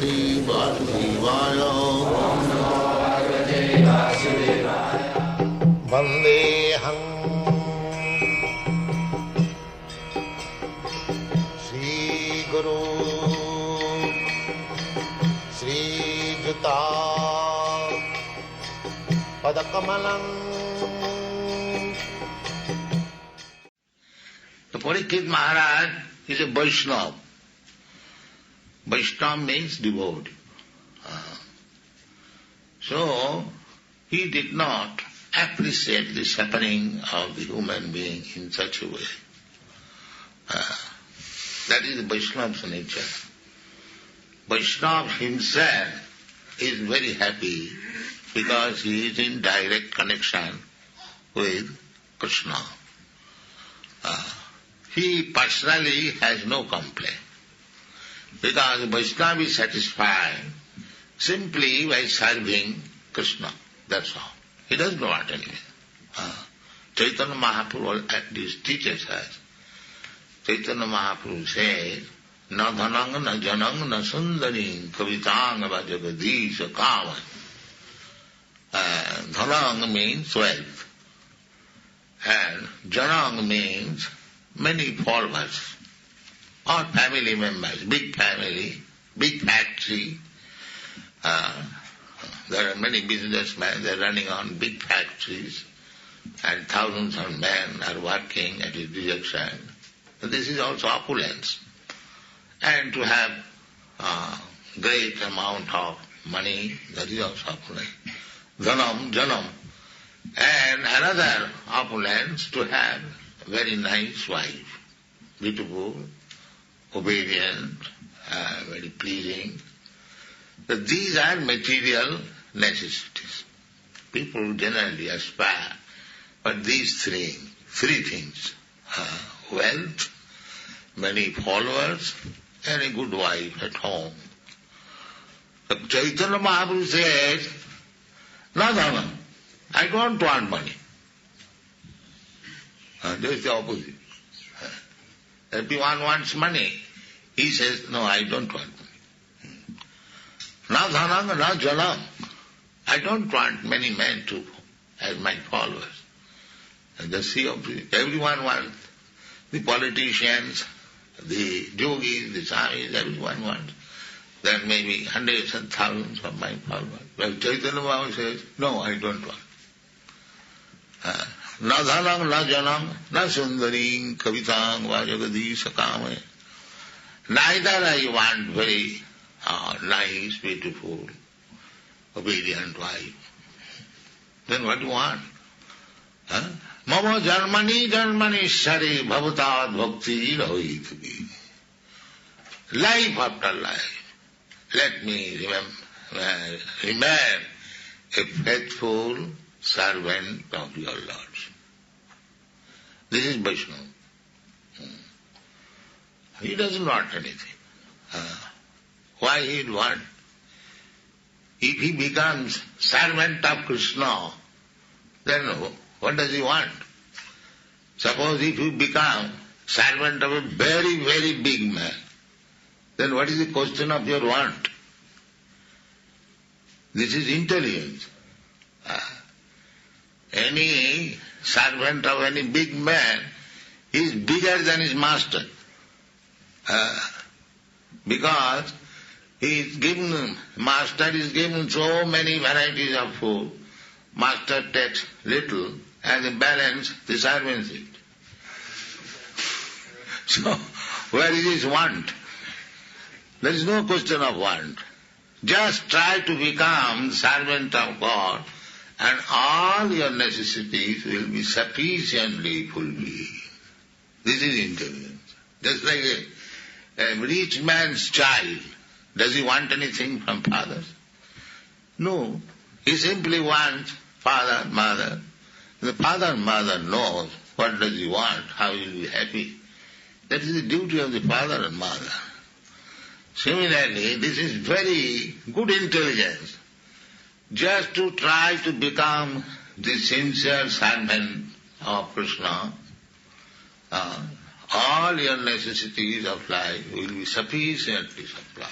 Bhagavate Vasudevaya. Vandeham Sri Guru Sri Juta Padakamalam. The Parikshit Maharaj is a Vaishnava. Vaishnava means devotee. So, he did not appreciate the suffering of the human being in such a way. That is the Vaishnava's nature. Vaishnava himself is very happy because he is in direct connection with Krishna. He personally has no complaint because Vaishnava is satisfied simply by serving Krishna. That's all. He doesn't want anything. Chaitanya Mahaprabhu at least teaches us. Chaitanya Mahaprabhu says, Na dhanang, na janang, na sundaring, kavitang vajagadisha kavan. Dhanang means wealth. And janang means many followers or family members, big family, big factory. There are many businessmen, they are running on big factories and thousands of men are working at his direction. So this is also opulence. And to have great amount of money, that is also opulence. Janam. And another opulence, to have a very nice wife, beautiful, obedient, very pleasing. But these are material necessities. People generally aspire for these three things. Wealth, many followers, and a good wife at home. So Chaitanya Mahaprabhu says, no, I don't want money. That is the opposite. Everyone wants money. He says, no, I don't want money. Na dhanam, na janam. I don't want many men as my followers. And the sea of everyone wants. The politicians, the yogis, the swamis, everyone wants. There may be hundreds and thousands of my followers. But Chaitanya Mahaprabhu says, no, I don't want. Na dhanam, na janam, na sundaring, kavitang, vajagadisha kame. Neither I want very nice, beautiful, obedient wife. Then what do you want? Mama Janmani Shari Bhavatad Bhakti Rahitvi. Life after life, let me remain a faithful servant of your Lord. This is Vaishnava. He doesn't want anything. Why he would want? If he becomes servant of Krishna, then what does he want? Suppose if you become servant of a very, very big man, then what is the question of your want? This is intelligence. Any servant of any big man is bigger than his master. Because master is given so many varieties of food, master takes little and the balance the servants eat. So, where is his want? There is no question of want. Just try to become servant of God and all your necessities will be sufficiently fulfilled. This is intelligence. Just like a rich man's child. Does he want anything from fathers? No. He simply wants father and mother. The father and mother knows what does he want, how he will be happy. That is the duty of the father and mother. Similarly, this is very good intelligence. Just to try to become the sincere servant of Krishna, all your necessities of life will be sufficiently supplied.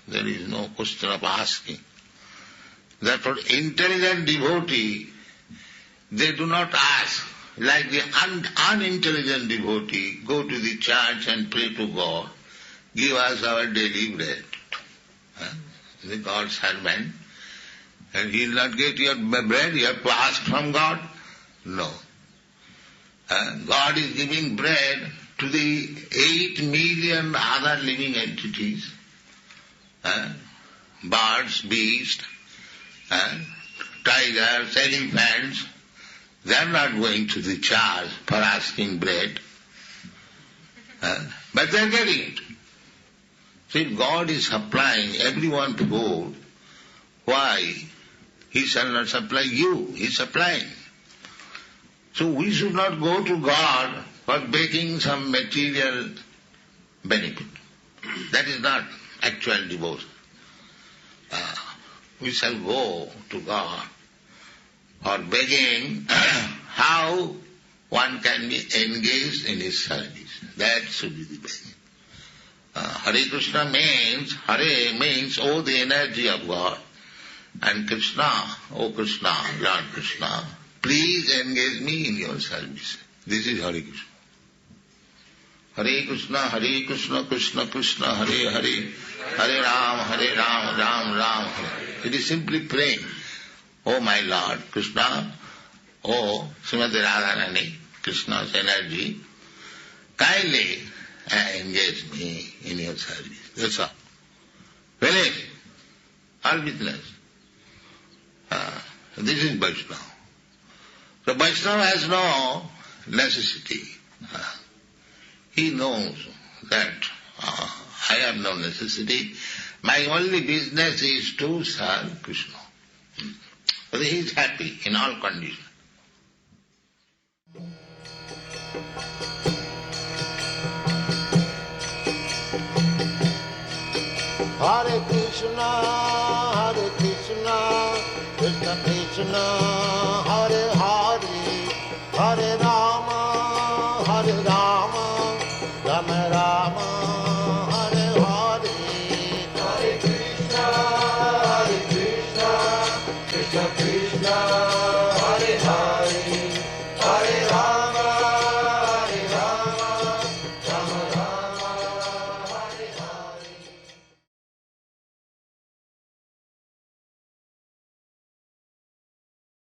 There is no question of asking. Therefore, intelligent devotee, they do not ask. Like the unintelligent devotee, go to the church and pray to God, give us our daily bread. The God's servant, and he will not get your bread, you have to ask from God? No. God is giving bread to the 8 million other living entities, birds, beasts, tigers, elephants. They are not going to the church for asking bread, but they are getting it. So if God is supplying everyone food, why He shall not supply you? He is supplying. So we should not go to God for begging some material benefit. That is not actual devotion. We shall go to God for begging how one can be engaged in His service. That should be the begging. Hare Krishna means, Hare means, oh the energy of God. And Krishna, oh Krishna, Lord Krishna, please engage me in your service. This is Hare Krishna. Hare Krishna, Krishna Krishna, Hare Hare, Hare Ram, Ram Ram, Hare. It is simply praying, oh my Lord Krishna, oh Srimati Radharani, Krishna's energy, kindly engage me in your service. That's all. Finish. All business. This is Vaishnava. So Vaishnava has no necessity. He knows that I have no necessity. My only business is to serve Krishna. But he is happy in all conditions. Hare Krishna, Krishna Krishna, Hare Hare, Hare Rama, Rama Rama.